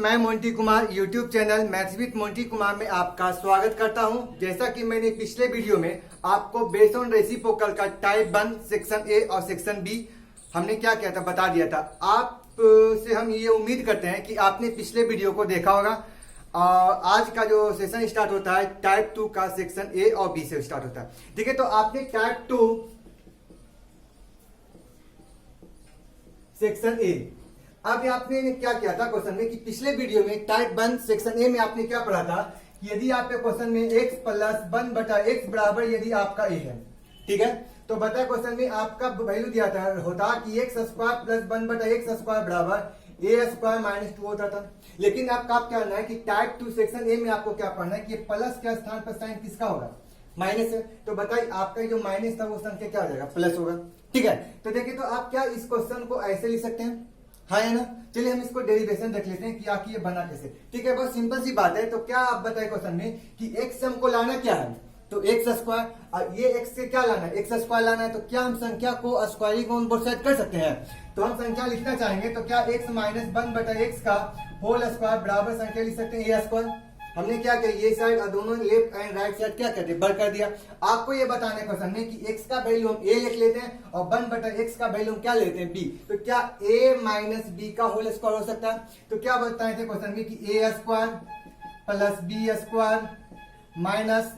मैं Monty Kumar YouTube channel maths with Monty Kumar में आपका स्वागत करता हूं। जैसा कि मैंने पिछले वीडियो में आपको बेस्ड ऑन रेसिप्रोकल का टाइप 1 सेक्शन ए और सेक्शन बी हमने क्या किया था बता दिया था। आप से हम ये उम्मीद करते हैं कि आपने पिछले वीडियो को देखा होगा। आज का जो सेशन स्टार्ट होता है टाइप 2 का सेक्शन ए और बी से स्टार्ट होता है। ठीक है, तो आपने टाइप 2 सेक्शन ए, अब आपने क्या किया था क्वेश्चन में कि पिछले वीडियो में टाइप 1 सेक्शन ए में आपने क्या पढ़ा था कि यदि आपके क्वेश्चन में x प्लस 1 बटा x बराबर यदि आपका a है, ठीक है, तो बता क्वेश्चन में आपका वैल्यू दिया था होता कि x स्क्वायर प्लस 1 बटा x स्क्वायर बराबर a स्क्वायर माइनस 2 होता था। लेकिन आपका क्या करना है कि टाइप 2 सेक्शन ए में आपको क्या पढ़ना है कि प्लस के स्थान पर साइन किसका होगा, माइनस है। तो बताइए आपका जो माइनस था वो संख्या क्या हो जाएगा, प्लस होगा। ठीक है, तो देखिए तो आप क्या इस क्वेश्चन को ऐसे लिख सकते हैं, हाँ है ना। चलिए हम इसको डेरिवेशन देख लेते हैं कि आखिर ये बना कैसे। ठीक है, बहुत सिंपल सी बात है। तो क्या आप बताए क्वेश्चन में कि x हमको लाना क्या है, तो एक्स स्क्वायर, ये x से क्या लाना है, एक्स स्क्वायर लाना है। तो क्या हम संख्या को स्क्वायरिंग ऑन बोथ साइड कर सकते हैं। तो हम संख्या लिखना चाहेंगे तो क्या x माइनस 1 बटा x का होल स्क्वायर बराबर संख्या लिख सकते हैं a स्क्वायर। हमने क्या किया, ये साइड और दोनों लेफ्ट एंड राइट साइड क्या कर दिया, बर कर दिया। आपको ये बताने को समझे कि x का वैल्यू हम a लिख लेते हैं और 1 बटा x का वैल्यू हम क्या लेते हैं b। तो क्या a माइनस b का होल स्क्वायर हो सकता है। तो क्या बताए थे क्वेश्चन में कि a square plus b square minus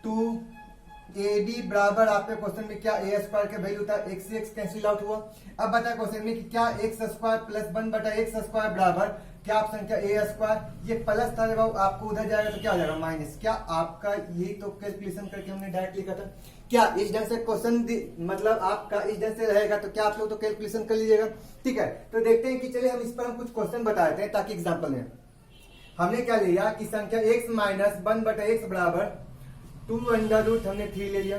2ab बराबर आपके क्वेश्चन में क्या a स्क्वायर का वैल्यू था, x से x कैंसिल आउट हुआ। अब बताए क्वेश्चन में कि क्या x स्क्वायर प्लस 1 बटा x स्क्वायर बराबर क्या आप संख्या a स्क्वायर, ये प्लस था जब आपको उधर जाएगा तो क्या हो जाएगा माइनस। क्या आपका यही तो कैलकुलेशन करके हमने डायरेक्ट लिखा था। क्या इस ढंग से क्वेश्चन मतलब आपका इस ढंग से रहेगा तो क्या आप लोग तो कैलकुलेशन कर लीजिएगा। ठीक है, तो देखते हैं कि चलिए हम इस पर हम कुछ क्वेश्चन बता देते हैं ताकि एग्जाम्पल में हमने क्या लिया कि संख्या x माइनस 1 बटा x बराबर 2 अंडर रूट हमने 3 ले लिया।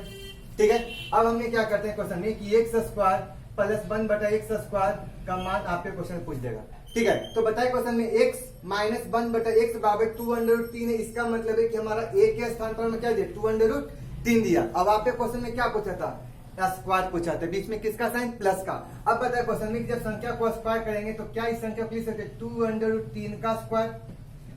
ठीक है, अब हमने क्या करते हैं क्वेश्चन में कि x स्क्वायर प्लस 1 बटा x स्क्वायर का मान आपके क्वेश्चन पूछ देगा। ठीक है, तो बताइए क्वेश्चन में x माइनस 1 बटा x बराबर 2 अंडर रूट 3 है। इसका मतलब है कि हमारा a के स्थान पर हमें क्या दिया, 2 अंडर रूट 3 दिया। अब आपके क्वेश्चन में क्या पूछा था, स्क्वायर पूछा था, बीच में किसका साइन, प्लस का। अब बताए क्वेश्चन में जब संख्या को स्क्वायर करेंगे तो क्या इस संख्या को लिख सकते हैं 2 अंडर रूट 3 का स्क्वायर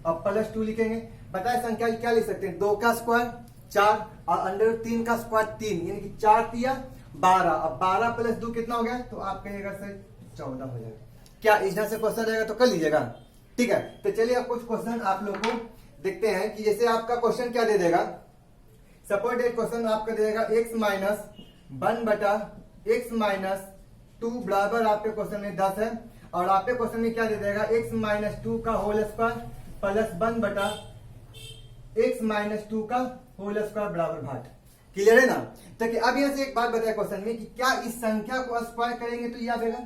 और प्लस 2 लिखेंगे। बताए संख्या क्या लिख सकते हैं, 2 का स्क्वायर 4 और अंडर रूट 3 का स्क्वायर 3, यानी कि 4 दिया 12। अब 12 प्लस 2 कितना हो गया, तो आप कहिएगा सर 14 हो जाएगा। क्या इस ढंग से क्वेश्चन रहेगा तो कर लीजिएगा। ठीक है, तो चलिए अब कुछ क्वेश्चन आप लोग को देखते हैं कि जैसे आपका क्वेश्चन क्या दे देगा। सपोज डेट क्वेश्चन आपका दे देगा x माइनस 1 बटा x माइनस 2 बराबर आपके क्वेश्चन में 10 है और आपके क्वेश्चन में क्या दे देगा x माइनस 2 का होल स्क्वायर प्लस 1 बटा x माइनस 2 का होल स्क्वायर बराबर भाग। क्लियर है ना। तो अब यहां से एक बात बताया क्वेश्चन में कि क्या इस संख्या को स्क्वायर करेंगे तो ये आएगा।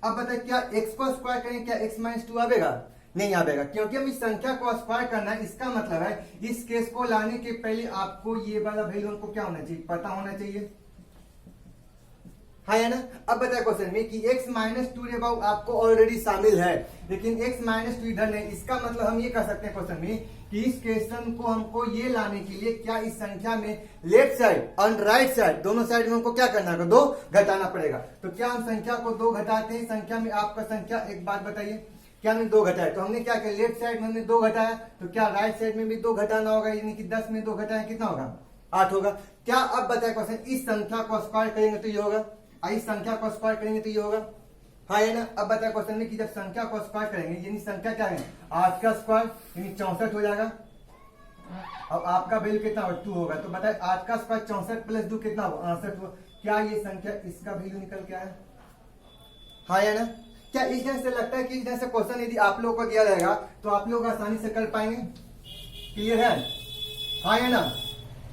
अब बताए क्या x को स्क्वायर करेंगे, क्या x माइनस 2 आएगा, नहीं आएगा, क्योंकि हम इस संख्या को स्क्वायर करना है। इसका मतलब है इस केस को लाने के पहले आपको ये वाला वैल्यू हमको क्या होना चाहिए, पता होना चाहिए, है ना। अब बताए क्वेश्चन में कि x माइनस 2 अबाउट आपको ऑलरेडी शामिल है, लेकिन x माइनस 2 इधर नहीं। इसका मतलब हम ये कर सकते हैं क्वेश्चन में कि इस क्वेश्चन को हमको ये लाने के लिए क्या इस संख्या में लेफ्ट साइड और राइट साइड दोनों साइड में हमको क्या करना है, 2 घटाना पड़ेगा। तो क्या हम संख्या को 2 घटाते हैं, संख्या में आपका संख्या, एक बात बताइए, क्या हमने 2 घटाया, तो हमने क्या किया, लेफ्ट साइड में हमने 2 घटाया, तो क्या राइट साइड में भी 2 घटाना होगा, यानी कि 10 में 2 घटाया कितना होगा, 8 होगा। क्या अब बताए क्वेश्चन इस संख्या को स्क्वायर करेंगे तो ये होगा, इस संख्या को स्क्वायर करेंगे तो ये होगा, हाँ है ना। अब बताए क्वेश्चन में कि जब संख्या को स्क्वायर करेंगे यानी संख्या क्या है 8 का स्क्वायर यानी 64 हो जाएगा और आपका वैल्यू कितना होगा 2 होगा। तो बताए 8 का स्क्वायर 64 प्लस 2 कितना होगा 68 होगा। क्या ये संख्या इसका वैल्यू निकल के आया, हाँ है ना। क्या इस ढंग से लगता है कि इस ढंग से क्वेश्चन यदि आप लोगों को दिया रहेगा तो आप लोग आसानी से कर पाएंगे। क्लियर है, हाँ है ना।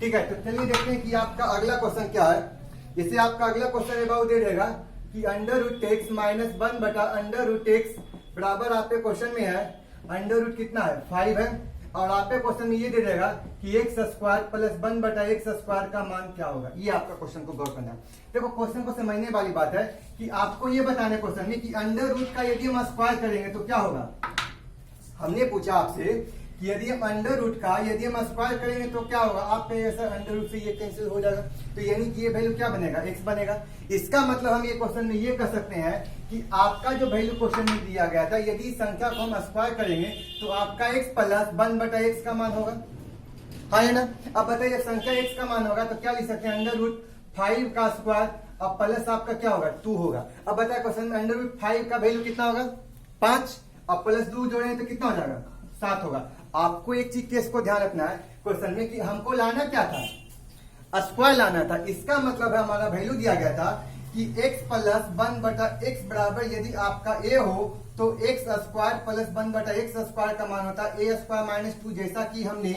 ठीक है, तो चलिए देखते हैं कि आपका अगला क्वेश्चन क्या है। जैसे आपका अगला क्वेश्चन अबाउट दे रहेगा कि अंडर रूट एक्स माइनस 1 बटा अंडर रूट एक्स बराबर आपके क्वेश्चन में है अंडर रूट कितना है 5 है और आपके क्वेश्चन में ये दे देगा कि एक्स स्क्वायर प्लस 1 बटा एक्स स्क्वायर का मान क्या होगा। ये आपका क्वेश्चन को गौर करना है। देखो क्वेश्चन को समझने वाली बात है कि आपको ये बताने क्वेश्चन में कि अंडर रूट का यदि हम स्क्वायर करेंगे तो क्या होगा। हमने पूछा आपसे कि यदि हम अंडर रूट का यदि हम स्क्वायर करेंगे तो क्या होगा, आप कहेंगे सर अंडर रूट से ये कैंसिल हो जाएगा, तो यानी कि ये वैल्यू क्या बनेगा, x बनेगा। इसका मतलब हम ये क्वेश्चन में ये कह सकते हैं कि आपका जो वैल्यू क्वेश्चन में दिया गया था, यदि संख्या को हम स्क्वायर करेंगे तो आपका x प्लस 1/x का मान होगा, हाँ है ना। अब बताइए संख्या x का मान होगा तो क्या लिख सकते हैं, अंडर रूट 5 का स्क्वायर अब प्लस आपका क्या होगा 2 होगा। अब बताए क्वेश्चन में अंडर रूट 5 का वैल्यू कितना होगा 5, अब प्लस 2 जोड़ेंगे तो कितना हो जाएगा 7 होगा। आपको एक चीज केस को ध्यान रखना है क्वेश्चन में कि हमको लाना क्या था, स्क्वायर लाना था। इसका मतलब है हमारा वैल्यू दिया गया था कि x प्लस 1/x बराबर यदि आपका a हो तो x square plus 1/x square का मान होता है a स्क्वायर माइनस 2, जैसा कि हमने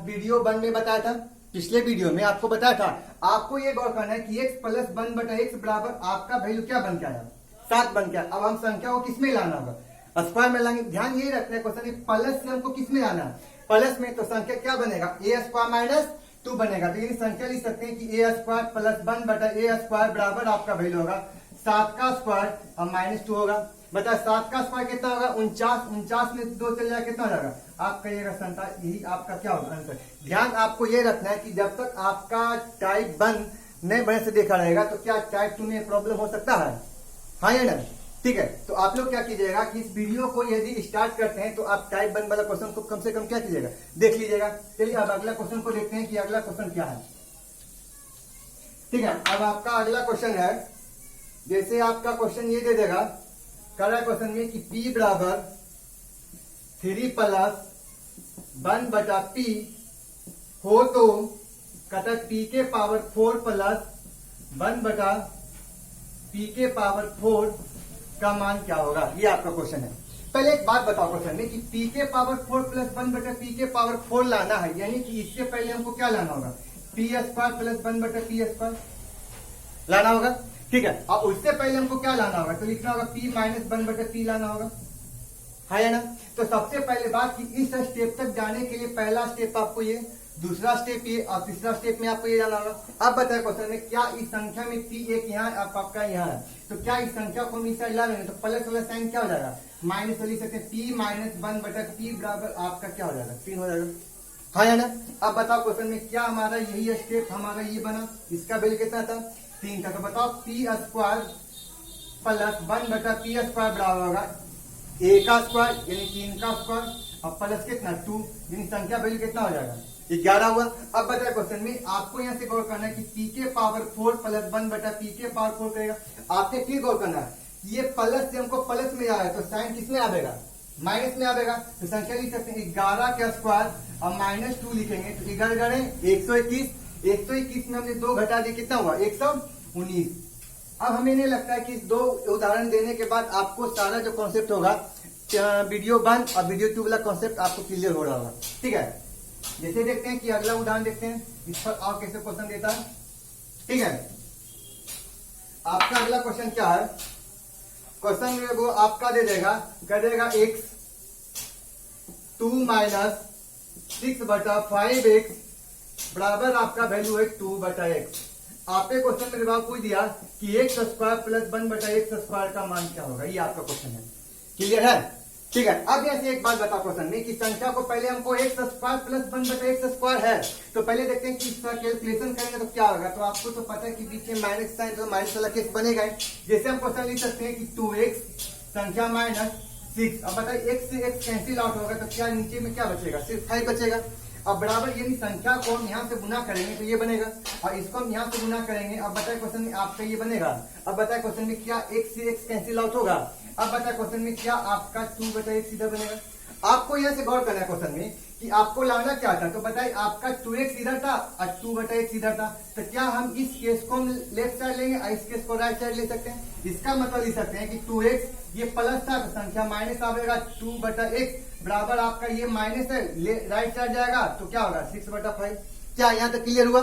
वीडियो 1 में बताया था, पिछले वीडियो में आपको बताया था। आपको ये गौर करना है कि x प्लस 1/x बराबर आपका वैल्यू क्या बन के आया 7 बन गया। अब हम संख्या को किसमें लाना होगा, स्क्वायर में लाएंगे। ध्यान ये रखना है क्वेश्चन प्लस से हमको किसमें लाना है, प्लस में, तो संख्या क्या बनेगा a स्क्वायर माइनस 2 बनेगा। तो ये संख्या लिख सकते हैं कि a square plus 1/a square बराबर आपका वैल्यू होगा 7 का स्क्वायर अब माइनस 2 होगा। बता 7 का स्क्वायर कितना होगा 49 में 2 चल जाएगा कितना हो जाएगा, आप कहिएगा 47, यही आपका क्या होगा आंसर। ध्यान आपको ये रखना है कि जब तक आपका टाइप 1 नए बड़े से देखा रहेगा तो क्या टाइप 2 में प्रॉब्लम हो सकता है, हाँ या ना। ठीक है, तो आप लोग क्या कीजिएगा कि इस वीडियो को यदि स्टार्ट करते हैं तो आप टाइप 1 वाला क्वेश्चन को कम से कम क्या कीजिएगा देख लीजिएगा। चलिए अब अगला क्वेश्चन को देखते हैं कि अगला क्वेश्चन क्या है। ठीक है, अब आपका अगला क्वेश्चन है, जैसे आपका क्वेश्चन ये दे देगा करा क्वेश्चन में कि p बराबर 3 प्लस 1/p हो तो कहता है p के पावर 4 प्लस 1/p के पावर 4 का मान क्या होगा, ये आपका क्वेश्चन है। पहले एक बात बताओ क्वेश्चन में कि p के पावर 4 प्लस 1/p के पावर 4 लाना है, यानी कि इससे पहले हमको क्या लाना होगा p square plus 1/p square लाना होगा। ठीक है, अब उससे पहले हमको क्या लाना होगा, तो लिखना होगा p माइनस 1/p लाना होगा, है ना। तो सबसे पहले बात कि इस स्टेप तक जाने के लिए पहला स्टेप आपको ये, दूसरा स्टेप ये और तीसरा स्टेप में आपको ये जाना होगा। अब बताए क्वेश्चन में क्या इस संख्या में p एक यहाँ आपका यहाँ है, तो क्या इस संख्या को हम इस साइड ला लेंगे तो प्लस वाला साइन क्या हो जाएगा माइनस लिख सकते हैं, p माइनस 1/p बराबर आपका क्या हो जाएगा 3 हो जाएगा, हाँ या ना। अब बताओ क्वेश्चन में क्या हमारा यही स्टेप हमारा ये बना, इसका वैल्यू कितना था 3 का, तो बताओ p square plus 1/p square बराबर होगा a का स्क्वायर यानी 3 का स्क्वायर अब प्लस कितना 2, यानी संख्या वैल्यू कितना हो जाएगा 11 हुआ। अब बताए क्वेश्चन में आपको यहाँ से गौर करना है कि p के पावर 4 प्लस 1/p के पावर 4 करेगा। आपने फिर गौर करना है कि ये प्लस से हमको प्लस में आया तो साइन किसमें आएगा माइनस में आएगा, तो संख्या लिख सकते हैं 11 का स्क्वायर अब माइनस 2 लिखेंगे तो 11 121 में हमने 2 घटा दिए कितना हुआ 119। अब हमें नहीं लगता है कि इस 2 उदाहरण देने के बाद आपको सारा जो कॉन्सेप्ट होगा वीडियो 1 और वीडियो 2 वाला कॉन्सेप्ट आपको क्लियर हो रहा होगा। ठीक है, जैसे देखते हैं कि अगला उदाहरण देखते हैं इस पर और कैसे क्वेश्चन देता है। ठीक है, आपका अगला क्वेश्चन क्या है, क्वेश्चन में वो आपका दे देगा कर देगा x 2 माइनस 6/5x बराबर आपका वैल्यू है 2/x। आपने क्वेश्चन में जवाब पूछ दिया कि x square plus 1/x square का मान क्या होगा, ये आपका क्वेश्चन है, क्लियर है। ठीक है, अब ऐसे एक बात बताओ क्वेश्चन में कि संख्या को पहले हमको x square plus 1/x square है, तो पहले देखते हैं कि इसका कैलकुलेशन करेंगे तो क्या होगा। तो आपको तो पता है कि बीच में माइनस साइन तो माइनस वाला केस बनेगा। जैसे हम क्वेश्चन लिख सकते हैं कि 2x संख्या माइनस 6। अब बताइए x से x कैंसिल आउट होगा तो क्या नीचे में क्या बचेगा सिर्फ 5 बचेगा। अब बराबर यानी संख्या को हम यहाँ से गुना करेंगे तो ये बनेगा और इसको हम यहाँ से गुना करेंगे। अब बताए क्वेश्चन में आपका ये बनेगा। अब बताए क्वेश्चन में क्या x से x कैंसिल आउट होगा। अब बताए क्वेश्चन में क्या आपका 2/x इधर बनेगा। आपको यहाँ से गौर करना है क्वेश्चन में कि आपको लाना क्या था। तो बताइए आपका 2x इधर था और 2/x इधर था, तो क्या हम इस केस को हम लेफ्ट साइड लेंगे और इस केस को राइट साइड ले सकते हैं। इसका मतलब लिख सकते हैं कि 2x ये प्लस था तो संख्या माइनस आएगा 2/x बराबर आपका ये माइनस है राइट साइड जाएगा तो क्या होगा 6/5। क्या यहाँ तक क्लियर हुआ,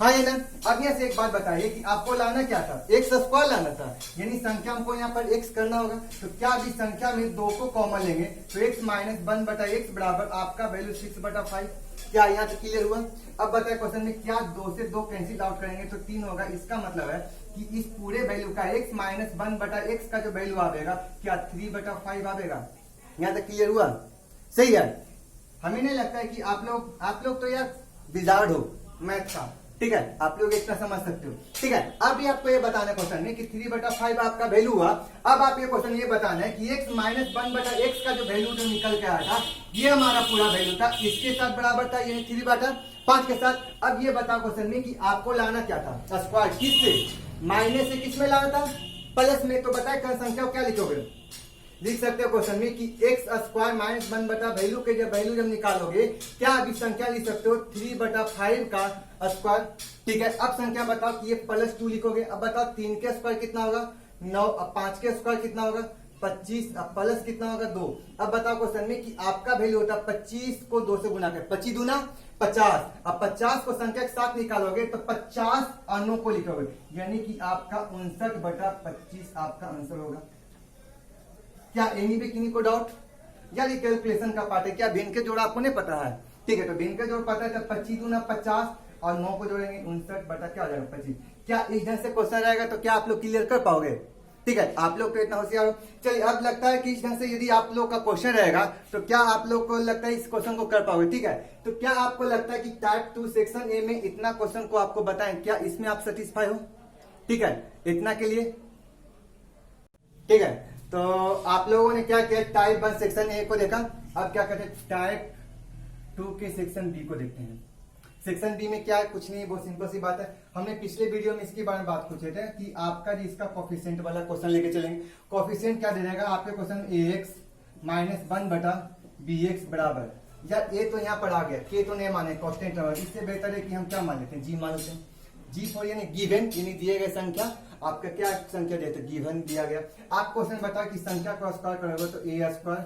हाँ या ना। अब यहाँ से एक बात बताइए कि आपको लाना क्या था, x स्क्वायर लाना था, यानी संख्या हमको यहाँ पर x करना होगा। तो क्या अभी संख्या में 2 को कॉमन लेंगे तो x माइनस 1/x बराबर आपका वैल्यू 6/5। क्या यहाँ तक क्लियर हुआ। अब बताए क्वेश्चन में क्या 2 से 2 कैंसिल आउट करेंगे तो 3 होगा। इसका मतलब है कि इस पूरे वैल्यू का x माइनस 1/x का जो वैल्यू आएगा क्या 3/5 आएगा। यहाँ तक क्लियर हुआ, सही है। हमें नहीं लगता है कि आप लोग तो यार विजार्ड हो मैथ का, ठीक है, आप लोग इतना समझ सकते हो, ठीक है। अब ये आपको ये बताना है क्वेश्चन में कि 3/5 आपका वैल्यू हुआ। अब आप ये क्वेश्चन ये बताना है कि x माइनस 1/x का जो वैल्यू जो निकल के आया था, ये हमारा पूरा वैल्यू था, इसके साथ बराबर था, यानी 3/5 के साथ। अब ये बताओ क्वेश्चन में कि आपको लाना क्या था, स्क्वायर किससे, माइनस से किस में लाना था, प्लस में। तो बताए संख्या क्या लिखोगे, लिख सकते हो क्वेश्चन में कि x स्क्वायर माइनस 1/वैल्यू के जब निकालोगे, क्या अभी संख्या लिख सकते हो 3/5 का स्क्वायर, ठीक है। अब संख्या बताओ कि ये +2 लिखोगे। अब बताओ 3 के स्क्वायर कितना होगा 9, अब 5 के स्क्वायर कितना होगा 25, अब प्लस कितना होगा 2। अब बताओ क्वेश्चन में कि आपका वैल्यू होता है 25 को 2 से गुना कर, 25 दूना 50। अब 50 को संख्या के साथ निकालोगे तो 50 और 9 को लिखोगे, यानी कि आपका 59/25 आपका आंसर होगा। क्या एनी पे किन्हीं को डाउट, यार ये कैलकुलेशन का पार्ट है, क्या भिन्न के जोड़ आपको नहीं पता है, ठीक है। तो भिन्न के जोड़ पता है तो 25 दूना 50 और 9 को जोड़ेंगे 59 क्या हो जाएगा 25। क्या इस ढंग से क्वेश्चन रहेगा तो क्या आप लोग क्लियर कर पाओगे, ठीक है। आप लोग तो इतना होशियार हो। चलिए अब लगता है कि इस ढंग से यदि आप लोग का क्वेश्चन रहेगा तो क्या आप लोग को लगता है इस क्वेश्चन को कर पाओगे, ठीक है। तो क्या आपको लगता है कि टाइप 2 सेक्शन ए में इतना क्वेश्चन को आपको बताएं, क्या इसमें आप सेटिस्फाई हो, ठीक है, इतना के लिए, ठीक है। तो आप लोगों ने क्या किया, टाइप 1 सेक्शन ए को देखा। अब क्या करते हैं, टाइप 2 के सेक्शन बी को देखते हैं। सेक्शन बी में क्या है, कुछ नहीं, बहुत सिंपल सी बात है। हमने पिछले वीडियो में इसके बारे में बात पूछे थे कि आपका जी इसका कोफिशिएंट वाला क्वेश्चन लेके चलेंगे। कोफिशिएंट क्या दे देगा आपके क्वेश्चन, ax माइनस 1/bx बराबर, यार ए तो यहाँ पर आ गया, के तो नहीं माने कांस्टेंट नंबर, इससे बेहतर है कि हम क्या मान लेते हैं, जी मान लेते हैं। जी फॉर यानी गिवन, यानी दिए गए संख्या, आपका क्या संख्या देते गिवन दिया गया। आप क्वेश्चन बताओ कि संख्या को स्क्वायर करोगे तो a square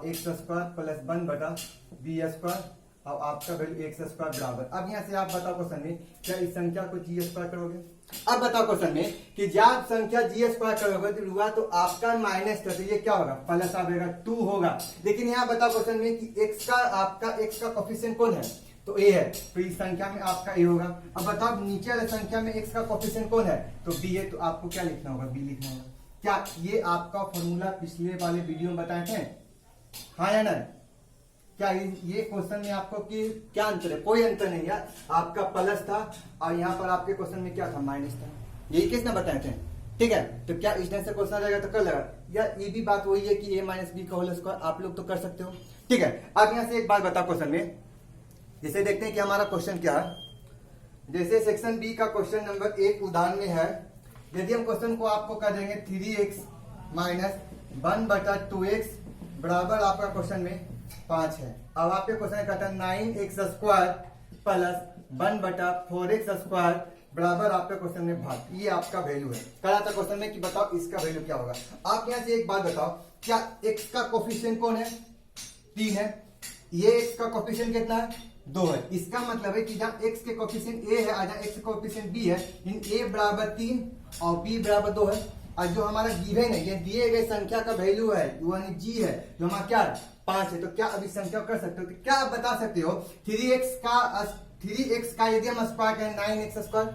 x square plus 1/b square और आपका वैल्यू x स्क्वायर बराबर। अब यहाँ से आप बताओ क्वेश्चन में क्या इस संख्या को g स्क्वायर करोगे। अब बताओ क्वेश्चन में कि जब संख्या g स्क्वायर करोगे तो हुआ तो आपका माइनस था, तो ये क्या होगा प्लस आएगा 2 होगा। लेकिन यहाँ बताओ क्वेश्चन में कि x का आपका x का कोफिशिएंट कौन है, तो a है, तो इस संख्या में आपका a होगा। अब बताओ नीचे वाले संख्या में x का कोफिशिएंट कौन है, तो b है, तो आपको क्या लिखना होगा, b लिखना होगा। क्या ये आपका फॉर्मूला पिछले वाले वीडियो में बताए थे, हाँ या नहीं। क्या ये क्वेश्चन में आपको कि क्या अंतर है, कोई अंतर नहीं यार, आपका प्लस था और यहाँ पर आपके क्वेश्चन में क्या था, माइनस था, यही किसने बताए थे, ठीक है। तो क्या इस ढंग से क्वेश्चन रहेगा तो कर लेगा यार, ये भी बात वही है कि a माइनस बी का होल स्क्वायर आप लोग तो कर सकते हो, ठीक है। अब यहाँ से एक बात बताओ क्वेश्चन में, जैसे देखते हैं कि हमारा क्वेश्चन क्या है। जैसे सेक्शन बी का क्वेश्चन नंबर 1 उदाहरण में है, यदि हम क्वेश्चन को आपको कर देंगे 3x माइनस 1/2x बराबर आपका क्वेश्चन में 5 है। अब आपके क्वेश्चन कहता है 9x square plus 1/4x square बराबर आपका क्वेश्चन में भाग, ये आपका वैल्यू है। कहा था क्वेश्चन में कि बताओ इसका वैल्यू क्या होगा। आप यहाँ से एक बात बताओ, क्या x का कोफिशिएंट कौन है, 3 है, ये x का कोफिशिएंट कितना है, 2 है। इसका मतलब है कि जहाँ x के कोफिशिएंट a है और जहाँ x के कोफिशिएंट b है, इन a बराबर 3 और b बराबर 2 है। और जो हमारा गिवन है, ये दिए गए संख्या का वैल्यू है, यानी g है, जो हमारा क्या 5 है। तो क्या अभी संख्या कर सकते हो, तो क्या आप बता सकते हो 3x का यदि हम स्क्वायर करें 9x स्क्वायर,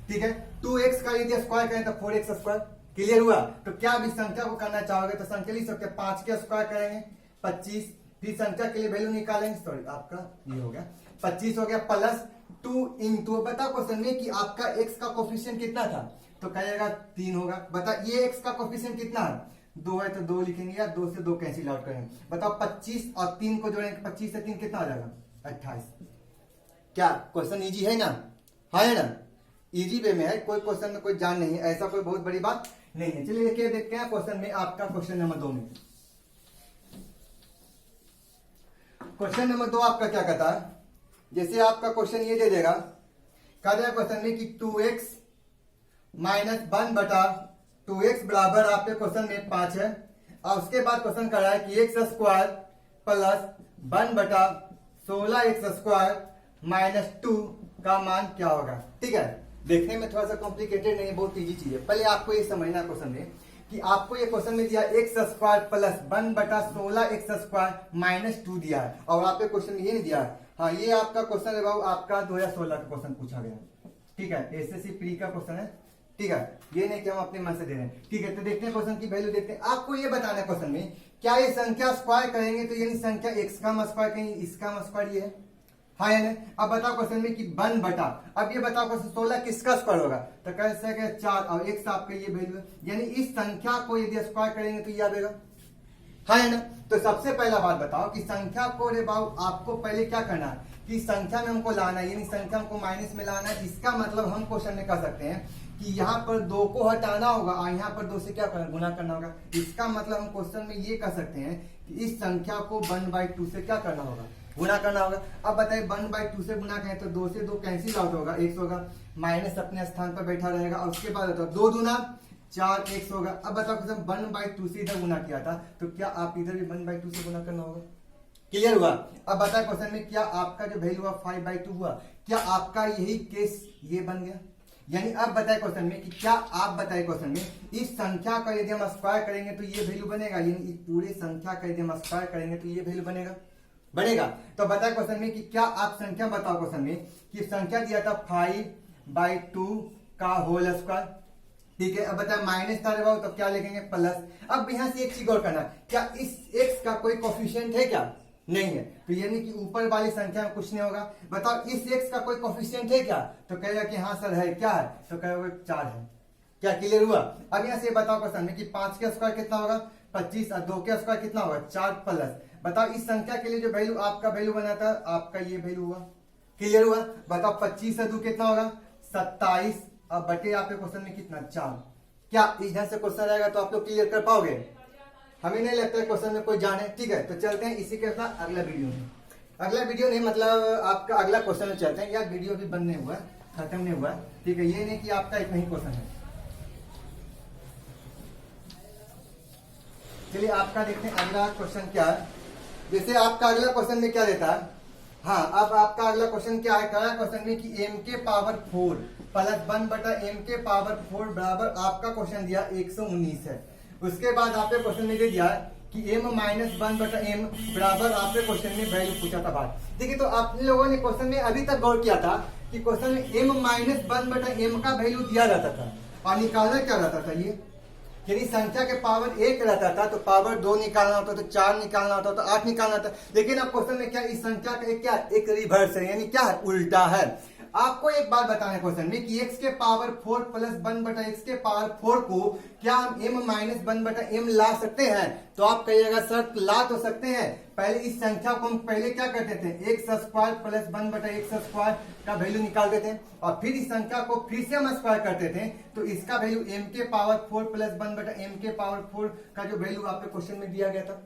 ठीक है, 2x का यदि स्क्वायर करें तो 4x स्क्वायर, क्लियर हुआ। तो क्या अभी संख्या को करना चाहोगे तो संख्या लिख सकते हैं, 5 के स्क्वायर करेंगे 25, फिर संख्या के लिए वैल्यू निकालेंगे, सॉरी आपका ये हो गया 25 हो गया प्लस 2 इंटू, बता क्वेश्चन में कि आपका x का कोफिशिएंट कितना था, तो कहेगा 3 होगा। बता ये x का कोफिशिएंट कितना है, 2 है, तो 2 लिखेंगे या 2 से 2 कैंसिल आउट करेंगे। बताओ 25 और 3 को जोड़ेंगे, 25 से 3 कितना आ जाएगा 28। क्या क्वेश्चन इजी है ना, हाँ है ना, इजी वे में है, कोई क्वेश्चन में कोई जान नहीं है, ऐसा कोई बहुत बड़ी बात नहीं है। चलिए देखिए देखते हैं क्वेश्चन में आपका क्वेश्चन नंबर 2 में। क्वेश्चन नंबर 2 आपका क्या कहता है, जैसे आपका क्वेश्चन ये दे देगा, कह देगा क्वेश्चन में कि 2x माइनस 1/2x बराबर आपके क्वेश्चन में 5 है, और उसके बाद क्वेश्चन कर रहा है कि x square plus 1/16x square minus 2 का मान क्या होगा, ठीक है। देखने में थोड़ा सा कॉम्प्लिकेटेड नहीं है, बहुत इजी चीज है। पहले आपको ये समझना क्वेश्चन में कि आपको ये क्वेश्चन में दिया x square plus 1/16x square minus 2 दिया है, और आपके क्वेश्चन में ये नहीं दिया है। हाँ, ये आपका क्वेश्चन है बाबू, आपका 2016 का क्वेश्चन पूछा गया, ठीक है, एसएससी प्री का क्वेश्चन है, ठीक है, ये नहीं कि हम अपने मन से दे रहे हैं। ठीक है, तो देखते हैं क्वेश्चन की वैल्यू देखते हैं। आपको ये बताना है क्वेश्चन में, क्या ये संख्या स्क्वायर करेंगे तो यानी संख्या x का स्क्वायर करेंगे, इसका स्क्वायर ये है, हाँ या नहीं। अब बताओ क्वेश्चन में कि 1 बटा, अब ये बताओ क्वेश्चन 16 किसका स्क्वायर होगा, तो कह सकते हैं 4 और x आपका ये वैल्यू है, यानी इस संख्या को यदि स्क्वायर करेंगे तो ये आएगा, हाँ है ना। तो सबसे पहला बात बताओ कि संख्या को रे बाबू आपको पहले क्या करना है कि संख्या में हमको लाना है, यानी संख्या हमको माइनस में लाना है। इसका मतलब हम क्वेश्चन में कर सकते हैं कि यहाँ पर 2 को हटाना होगा और यहाँ पर 2 से क्या करना, गुना करना होगा। इसका मतलब हम क्वेश्चन में ये कर सकते हैं कि इस संख्या को 1/2 से क्या करना होगा, गुना करना होगा। अब बताइए 1/2 से गुना करें तो 2 से 2 कैंसिल आउट होगा, x होगा, माइनस अपने स्थान पर बैठा रहेगा और उसके बाद 2 दूना 4x होगा। अब बताओ क्वेश्चन 1/2 से इधर गुना किया था तो क्या आप इधर भी 1/2 से गुना करना होगा, क्लियर हुआ। अब बताए क्वेश्चन में क्या आपका जो वैल्यू हुआ 5/2 हुआ, क्या आपका यही केस ये बन गया। यानी अब बताए क्वेश्चन में कि क्या आप बताए क्वेश्चन में इस संख्या का यदि हम स्क्वायर करेंगे तो ये वैल्यू बनेगा, यानी इस पूरे संख्या का यदि हम स्क्वायर करेंगे तो ये वैल्यू बनेगा। तो बताए क्वेश्चन में कि क्या आप संख्या बताओ क्वेश्चन में कि संख्या दिया था 5/2 का होल स्क्वायर, ठीक है। अब बताए माइनस था बाबू तो क्या लिखेंगे प्लस। अब यहां से एक चीज और करना, क्या इस x का कोई कोफिशिएंट है क्या, नहीं है, तो यानी कि ऊपर वाली संख्या में कुछ नहीं होगा। बताओ इस x का कोई कोफिशिएंट है क्या, तो कहेगा कि हाँ सर है, क्या है, तो कहेगा 4 है, क्या क्लियर हुआ। अब यहाँ से बताओ क्वेश्चन में कि 5 का स्क्वायर कितना होगा 25 और 2 का स्क्वायर कितना होगा 4 प्लस। बताओ इस संख्या के लिए जो वैल्यू आपका वैल्यू बना था आपका ये वैल्यू हुआ, क्लियर हुआ। बताओ 25 और 2 कितना होगा 27 और बटे आपके क्वेश्चन में कितना 4। क्या इधर से क्वेश्चन रहेगा तो आप लोग क्लियर कर पाओगे, हमें नहीं लगता है क्वेश्चन में कोई जाने। ठीक है, तो चलते हैं इसी के साथ अगला वीडियो में, अगला वीडियो नहीं मतलब आपका अगला क्वेश्चन में चलते हैं। यार वीडियो भी बंद नहीं हुआ, खत्म नहीं हुआ, ठीक है, ये नहीं कि आपका एक ही क्वेश्चन है। चलिए आपका देखते हैं अगला क्वेश्चन क्या है। जैसे आपका अगला क्वेश्चन में क्या देता है, हाँ अब आपका अगला क्वेश्चन क्या है, कहा क्वेश्चन में कि m के पावर 4 प्लस 1 बटा m के पावर 4 बराबर आपका क्वेश्चन दिया 119 है। उसके बाद आपके क्वेश्चन में दे दिया कि m माइनस 1 बटा m बराबर आपके क्वेश्चन में वैल्यू पूछा था बात। देखिए तो आप लोगों ने क्वेश्चन में अभी तक गौर किया था कि क्वेश्चन में m माइनस 1 बटा m का वैल्यू दिया रहता था और निकालना क्या रहता था, ये यानी संख्या के पावर 1 रहता था तो पावर 2 निकालना होता तो 4 निकालना होता तो 8 निकालना था। लेकिन अब क्वेश्चन में क्या इस संख्या का एक क्या एक रिवर्स है, यानी क्या है उल्टा है। आपको एक बात बताना है क्वेश्चन में कि x के पावर 4 प्लस 1 बटा x के पावर 4 को क्या हम m माइनस 1 बटा m ला सकते हैं, तो आप कहिएगा सर ला तो सकते हैं। पहले इस संख्या को हम पहले क्या करते थे x स्क्वायर प्लस 1 बटा x स्क्वायर का वैल्यू निकालते थे और फिर इस संख्या को फिर से हम स्क्वायर करते थे तो इसका वैल्यू m के पावर 4 प्लस 1 बटा m के पावर 4 का जो वैल्यू आपके क्वेश्चन में दिया गया था,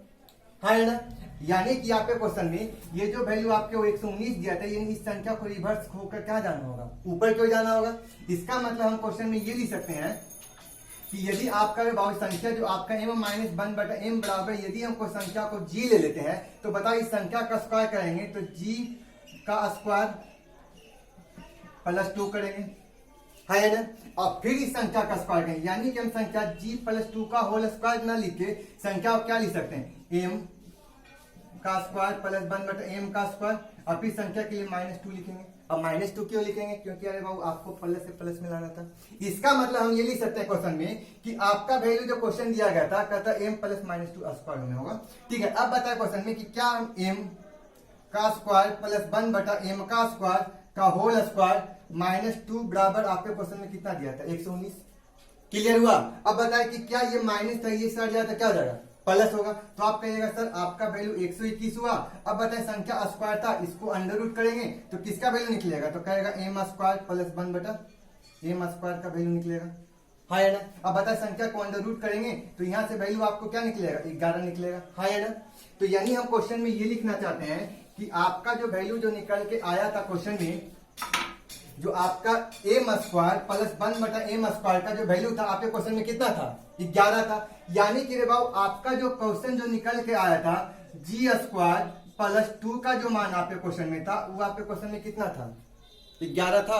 हाँ है ना। यानी कि आपके क्वेश्चन में ये जो वैल्यू आपके 119 दिया था, यानी इस संख्या को रिवर्स होकर क्या जाना होगा, ऊपर क्यों जाना होगा। इसका मतलब हम क्वेश्चन में ये लिख सकते हैं कि यदि आपका बाबू संख्या जो आपका m माइनस 1 बटा m बराबर यदि हम कोई संख्या को g ले लेते हैं तो बताओ इस संख्या का स्क्वायर करेंगे तो g का स्क्वायर प्लस 2 करेंगे, है ना, और फिर इस संख्या का स्क्वायर करेंगे, यानी कि हम संख्या g प्लस 2 का होल स्क्वायर ना लिख के संख्या को क्या लिख सकते हैं m का स्क्वायर प्लस 1 बटा m का स्क्वायर और फिर संख्या के लिए -2 लिखेंगे। अब -2 क्यों लिखेंगे, क्योंकि अरे बाबू आपको प्लस से प्लस मिलाना था। इसका मतलब हम ये लिख सकते हैं क्वेश्चन में कि आपका वैल्यू जो क्वेश्चन दिया गया था कहता m प्लस -2 स्क्वायर में होगा, ठीक है। अब बताए क्वेश्चन में कि क्या हम m का स्क्वायर प्लस 1 बटा m का स्क्वायर का होल स्क्वायर -2 बराबर आपके क्वेश्चन में कितना दिया था 119, क्लियर हुआ। अब बताए कि क्या ये माइनस था ये सर जाता क्या हो जाएगा प्लस होगा, तो आप कहिएगा सर आपका वैल्यू 121 हुआ। अब बताए संख्या स्क्वायर था इसको अंडर रूट करेंगे तो किसका वैल्यू निकलेगा, तो कहेगा m स्क्वायर प्लस 1 बटा m स्क्वायर का वैल्यू निकलेगा, हाँ है ना। अब बताए संख्या को अंडर रूट करेंगे तो यहाँ से वैल्यू आपको क्या निकलेगा 11 निकलेगा, हाँ है ना। तो यानी हम क्वेश्चन में ये लिखना चाहते हैं कि आपका जो वैल्यू जो निकल के आया था क्वेश्चन में जो आपका m स्क्वायर प्लस 1 बटा m स्क्वायर का जो वैल्यू था आपके क्वेश्चन में कितना था 11 था। यानी कि रे बाबू आपका जो क्वेश्चन जो निकल के आया था g स्क्वायर प्लस 2 का जो मान आपके क्वेश्चन में था वो आपके क्वेश्चन में कितना था 11 था,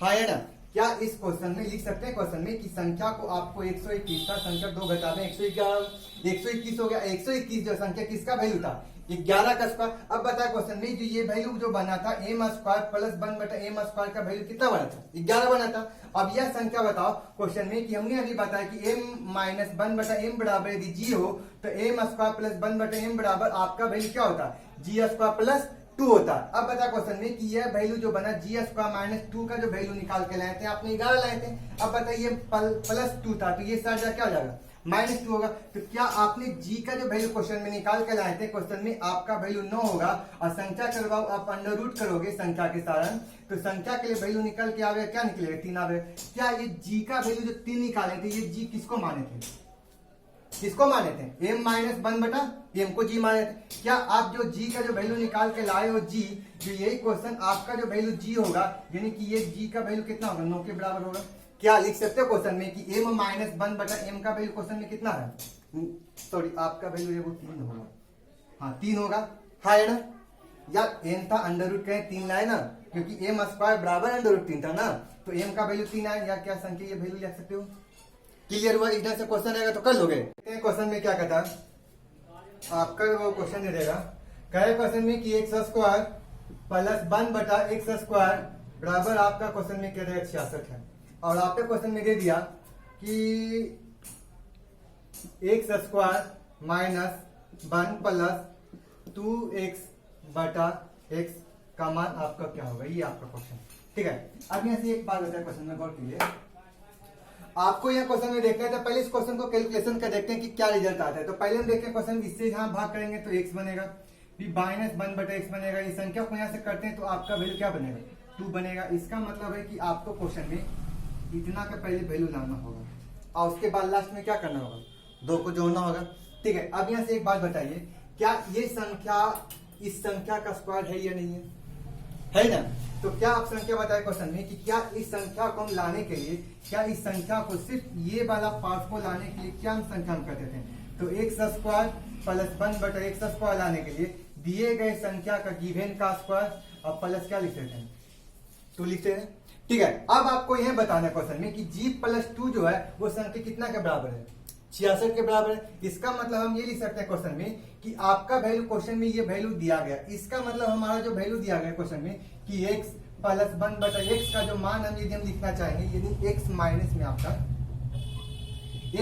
हाँ है ना। क्या इस क्वेश्चन में लिख सकते हैं क्वेश्चन में कि संख्या को आपको 121 था, संख्या 2 घटा दें 121 हो गया। 121 जो संख्या किसका वैल्यू था 11 का स्क्वायर। अब बता क्वेश्चन में जो ये वैल्यू जो बना था एम स्क्वायर प्लस 1 बटा एम स्क्वायर का वैल्यू कितना बना था? 11 बना था। अब यह संख्या बताओ क्वेश्चन में कि हमने अभी बताया कि m माइनस 1 बटा एम बराबर यदि जी हो तो एम स्क्वायर प्लस 1 बटा एम बराबर आपका वैल्यू क्या होता है? जी स्क्वायर प्लस 2 होता है। अब बता क्वेश्चन में कि यह वैल्यू जो बना जी स्क्वायर माइनस 2 का जो वैल्यू निकाल के लाए थे आपने 11 लाए थे। अब बताइए प्लस 2 था तो ये साइड क्या हो जाएगा? -2 होगा। तो क्या आपने जी का जो वैल्यू क्वेश्चन में निकाल के लाए थे क्वेश्चन में आपका वैल्यू 9 होगा और संख्या करवाओ आप अंडर रूट करोगे संख्या के सारण तो संख्या के लिए वैल्यू निकल के आवेगा क्या निकलेगा? 3 आवेगा। क्या ये जी का वैल्यू जो 3 निकाले थे ये जी किसको माने थे? किसको माने थे? m माइनस 1 बटा m को जी माने थे। क्या आप जो g का जो वैल्यू निकाल के लाए हो g जो यही क्वेश्चन आपका जो वैल्यू g होगा यानी कि ये g का वैल्यू कितना होगा? 9 के बराबर होगा। क्या लिख सकते हो क्वेश्चन में कि m माइनस 1 बटा m का वैल्यू क्वेश्चन में कितना है? सॉरी आपका वैल्यू वो 3 होगा। हाँ 3 होगा। हाँ है ना यार m था अंडर रूट कहें 3 लाए ना क्योंकि m स्क्वायर बराबर अंडर रूट 3 था ना तो m का वैल्यू 3 आए या क्या संख्या ये वैल्यू लिख सकते हो? क्लियर हुआ? इधर से क्वेश्चन आएगा तो कर लोगे। क्वेश्चन में क्या कहता है आपका वो क्वेश्चन दे देगा कहे क्वेश्चन में कि एक्स स्क्वायर प्लस 1 बटा एक्स स्क्वायर बराबर आपका क्वेश्चन में क्या देगा? 66 है। और आपके क्वेश्चन में दे दिया कि x square minus 1 plus 2x बटा x का मान आपका क्या होगा? ये आपका क्वेश्चन ठीक है। अब यहाँ से एक बात होता है क्वेश्चन में गौर कीजिए। आपको यह क्वेश्चन में देखना है तो पहले इस क्वेश्चन को कैलकुलेशन कर देखते हैं कि क्या रिजल्ट आता है। तो पहले हम देखते हैं क्वेश्चन इससे यहाँ भाग करेंगे तो x बनेगा फिर माइनस 1 बटा x बनेगा। ये संख्या को यहाँ से करते हैं तो आपका वैल्यू क्या बनेगा? 2 बनेगा। इसका मतलब है कि आपको क्वेश्चन में इतना का पहले वैल्यू लाना होगा और उसके बाद लास्ट में क्या करना होगा? 2 को जोड़ना होगा। ठीक है। अब यहाँ से एक बात बताइए क्या ये संख्या इस संख्या का स्क्वायर है या नहीं है ना? तो क्या आप संख्या बताए क्वेश्चन में कि क्या इस संख्या को हम लाने के लिए क्या इस संख्या को सिर्फ ये वाला पार्ट को लाने के लिए क्या हम संख्या हम करते थे? तो एक्स स्क्वायर प्लस 1 बटा एक्स स्क्वायर लाने के लिए दिए गए संख्या का गिवन का स्क्वायर और प्लस क्या लिख देते हैं? 2 लिखते हैं। ठीक है। अब आपको यह बताना क्वेश्चन में कि g प्लस 2 जो है वो संख्या कितना के बराबर है? 66 के बराबर है। इसका मतलब हम ये लिख सकते हैं क्वेश्चन में कि आपका वैल्यू क्वेश्चन में ये वैल्यू दिया गया। इसका मतलब हमारा जो वैल्यू दिया गया क्वेश्चन में कि x प्लस 1 बटा x का जो मान हम यदि हम लिखना चाहेंगे यदि x माइनस में आपका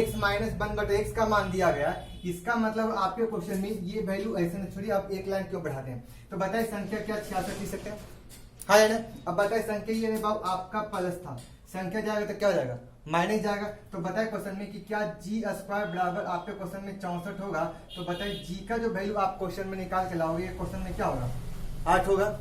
x माइनस 1 बटा x का मान दिया गया इसका मतलब आपके क्वेश्चन में ये वैल्यू ऐसे न छोड़िए आप एक लाइन क्यों बढ़ाते हैं? तो बताए संख्या क्या 66 लिख सकते हैं? हाँ है ना। अब बताए संख्या ये बाबू आपका प्लस था संख्या जाएगा तो क्या हो जाएगा? माइनस जाएगा। तो बताए क्वेश्चन में कि क्या जी स्क्वायर बराबर आपके क्वेश्चन में 64 होगा। तो बताए जी का जो वैल्यू आप क्वेश्चन में निकाल के लाओगे क्वेश्चन में क्या होगा? 8 होगा।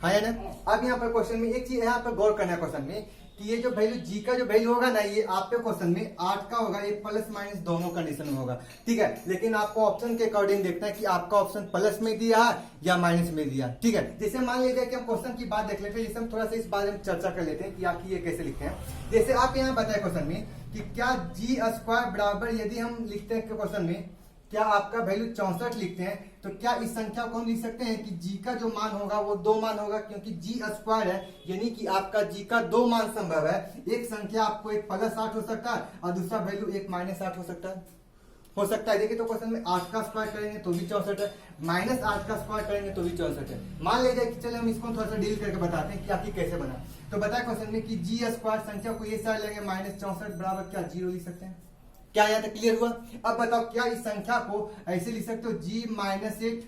हाँ है ना। अब यहाँ पर क्वेश्चन में एक चीज यहाँ पर गौर करना है क्वेश्चन में कि ये जो वैल्यू जी का जो वैल्यू होगा ना ये आपके क्वेश्चन में 8 का होगा। ये प्लस माइनस दोनों कंडीशन में होगा। ठीक है। लेकिन आपको ऑप्शन के अकॉर्डिंग देखना है कि आपका ऑप्शन प्लस में दिया है या माइनस में दिया। ठीक है। जैसे मान लीजिए कि हम क्वेश्चन की बात देख लेते हैं जैसे हम थोड़ा सा इस बारे में चर्चा कर लेते हैं कि आखिर ये कैसे लिखते हैं। जैसे आप यहाँ बताए क्वेश्चन में कि क्या जी स्क्वायर बराबर यदि हम लिखते हैं क्वेश्चन में क्या आपका वैल्यू 64 लिखते हैं तो क्या इस संख्या को हम लिख सकते हैं कि g का जो मान होगा वो 2 मान होगा क्योंकि g स्क्वायर है यानी कि आपका g का 2 मान संभव है। एक संख्या आपको एक प्लस 8 हो सकता है और दूसरा वैल्यू एक माइनस 8 हो सकता है। देखिए तो क्वेश्चन में 8 का स्क्वायर करेंगे तो भी 64 है माइनस 8 का स्क्वायर करेंगे तो भी 64 है। मान लीजिए कि चले हम इसको थोड़ा सा डील करके बताते हैं कि आखिर कैसे बना। तो बताए क्वेश्चन में कि जी स्क्वायर संख्या को ये साइड लेंगे माइनस 64 बराबर क्या 0 लिख सकते हैं? क्या यहाँ तक क्लियर हुआ? अब बताओ क्या इस संख्या को ऐसे लिख सकते हो g माइनस 8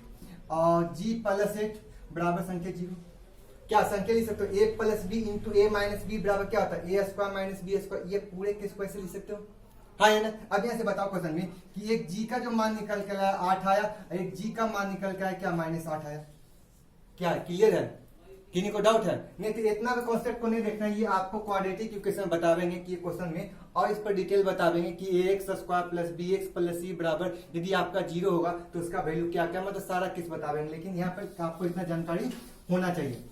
और g प्लस 8 बराबर संख्या 0? क्या संख्या लिख सकते हो a plus B into A minus B बराबर क्या होता है? a square minus B square. ये पूरे के स्क्वायर से लिख सकते हो। हाँ है ना। अब यहाँ से बताओ क्वेश्चन में कि एक g का जो मान निकल के आया 8 आया एक g का मान निकल के आया क्या -8 आया। क्या क्लियर है? किन्हीं को डाउट है? नहीं तो इतना भी कॉन्सेप्ट को नहीं देखना है। ये आपको क्वाड्रेटिक इक्वेशन बतावेंगे कि ये क्वेश्चन में और इस पर डिटेल बतावेंगे कि ax square plus bx plus c बराबर यदि आपका 0 होगा तो उसका वैल्यू क्या क्या मतलब सारा किस बतावेंगे। लेकिन यहाँ पर आपको इतना जानकारी होना चाहिए।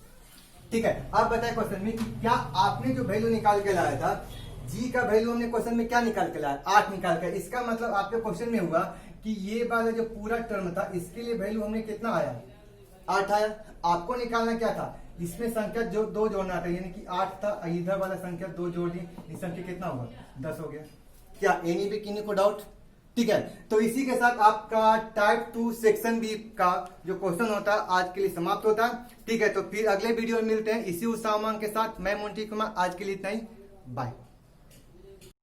ठीक है। आप बताए क्वेश्चन में कि क्या आपने जो वैल्यू निकाल के लाया था g का वैल्यू हमने क्वेश्चन में क्या निकाल के लाया? 8 निकाल कर। इसका मतलब आपके क्वेश्चन में हुआ कि ये वाला जो पूरा टर्म था इसके लिए वैल्यू हमने कितना आया? 8 आया। आपको निकालना क्या था? इसमें संख्या जो 2 जोड़ना था यानी कि 8 था इधर वाला संख्या 2 जोड़ दी इस संख्या कितना होगा? 10 हो गया। क्या एनी भी किन्हीं को डाउट? ठीक है, तो इसी के साथ आपका टाइप 2 सेक्शन बी का जो क्वेश्चन होता है आज के लिए समाप्त होता है। ठीक है, तो फिर अगले वीडियो में मिलते हैं इसी उत्साह उमंग के साथ। मैं मोंटी कुमार, आज के लिए इतना ही, बाय।